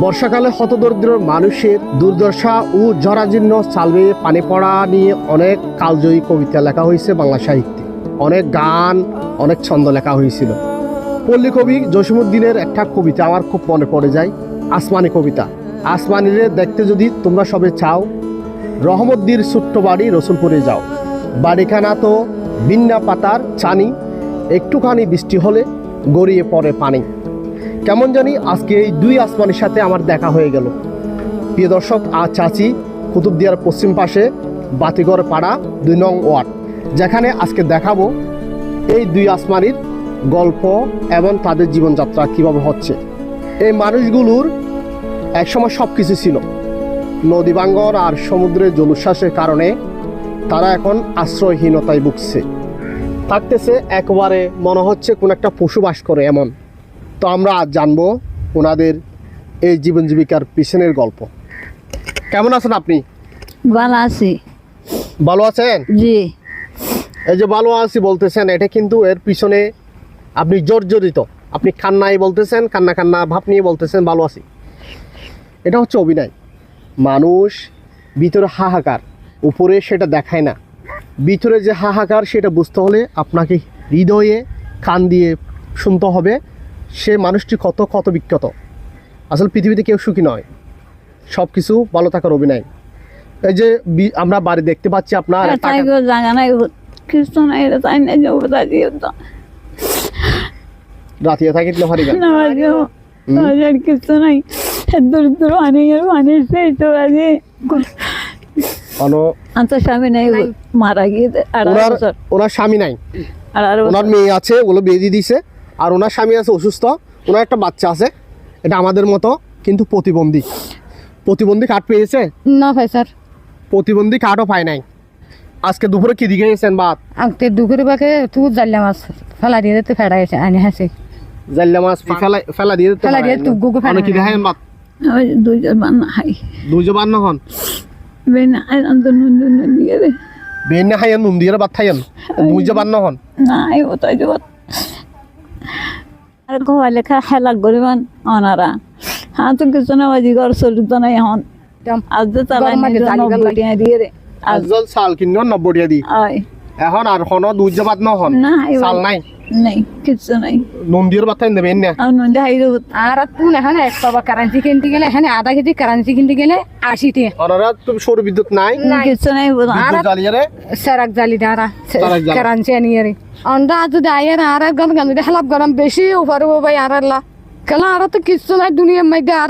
বর্ষাকালে হতদরিদ্র মানুষের দুর্দশা ও জরাজীর্ণ চাল বেয়ে পানি পড়া নিয়ে অনেক কালজয়ী কবিতা লেখা হয়েছে বাংলা সাহিত্যে। অনেক গান, অনেক ছন্দ লেখা হয়েছিল। পল্লী কবি জসীমউদ্দিনের একটা কবিতা আমার খুব মনে পড়ে যায়, আসমানি কবিতা। আসমানিরে দেখতে যদি তোমরা সবে চাও, রহমদ্দির ছোট্ট বাড়ি রসুলপুরে যাও। বাড়িখানা তো বিন্না পাতার চানি, একটুখানি বৃষ্টি হলে গড়িয়ে পড়ে পানি। কেমন জানি আজকে এই দুই আসমানের সাথে আমার দেখা হয়ে গেল। প্রিয় দর্শক, আর চাচি কুতুবদিয়ার পশ্চিম পাশে বাতিঘর পাড়া 2 নং ওয়ার্ড, যেখানে আজকে দেখাবো এই দুই আসমানির গল্প এবং তাদের জীবনযাত্রা কিভাবে হচ্ছে। এই মানুষগুলোর একসময় সব কিছু ছিল, নদী ভাঙ্গন আর সমুদ্রের জলোচ্ছ্বাসের কারণে তারা এখন আশ্রয়হীনতায় ভুগছে, থাকতেছে একবারে মনে হচ্ছে কোন একটা পশু বাস করে এমন। তো আমরা আজ জানবো ওনাদের এই জীবন জীবিকার পিছনের গল্প। কেমন আছেন আপনি? ভালো আছি। ভালো আছেন? জি। এই যে ভালো আছি বলতেছেন, এটা কিন্তু এর পিছনে আপনি জর্জরিত। আপনি কান্নাই বলতেছেন, কান্না কান্না ভাব নিয়ে বলতেছেন ভালো আছি। এটা হচ্ছে অভিনয়। মানুষ ভিতরে হাহাকার, উপরে সেটা দেখায় না। ভিতরে যে হাহাকার সেটা বুঝতে হলে আপনাকে হৃদয়ে কান দিয়ে শুনতে হবে সে মানুষটি কত কত বিখ্যাত। আসলে পৃথিবীতে কেউ সুখী নয়, সব কিছু ভালো থাকার অভিনয়। এই যে আমরা বাড়ি দেখতে পাচ্ছি আপনার রাতিয়া থাকিলে পারিবেন কিছু নাই, দরিদ্র অনেকের মানুষ তো আগে স্বামী নাই, মারা গিয়েছে। ওনার স্বামী নাই, ওনার মেয়ে আছে, ওগুলো বিয়ে দিয়ে দিছে। আর ওনার স্বামী আছে অসুস্থ, ওনার একটা বাচ্চা আছে। এটা আমাদের মতো কিন্তু প্রতিবন্ধী কার্ড পেয়েছে না ভাই স্যার, প্রতিবন্ধী কার্ডও পায় নাই। আজকে দুপুরে কি দিকে গেছেন ভাত? আজকে দুপুরে বাকে তুই জানলে মাছ ফেলা দিয়ে দিতে ফেরা গেছে আনি হাসি জানলে মাছ ফেলা দিয়ে দিতে ফেলা দিয়ে তুই গুগু ফেলা কি দেখায় ভাত? ওই দুইজন বান্না খাই, দুইজন বান্না হন বেনা আই আন্দন নুন দিয়ে রে বেনা খাইয়েন, নুন দিয়ে ভাত খাইয়েন, দুইজন বান্না হন না। এই ওটাই জবাত আর গোয়া লেখা খেলা গরিবান অনারা হ্যাঁ তো কিছু না বাজি ঘর চলিত নাই এখন। আজ তো চালাই দিয়ে রে আজল চাল কিনো 90 টাকা দি এখন আর কোনো দুইজন বাদ নহন না চাল নাই নাই কিছু নাই। নন্দির বাদ খাই দেবেন না নন্দী হাই আর তুই এখানে 1 টাকা কারেন্সি কিনতে গেলে এখানে আধা কেজি কারেন্সি কিনতে গেলে 80 টাকা। ওনারা তুমি সৌর বিদ্যুৎ নাই কিছু নাই জ্বালিয়ে সারাক জ্বালি দাঁড়া কারেন্সি আনিয়ে রে অন্ডা যদি আয়ের আর গান গান হালাপ গরম বেশি উপর ভাই আর আল্লাহ কেন আর তো কিছু নাই দুনিয়ার মধ্যে আর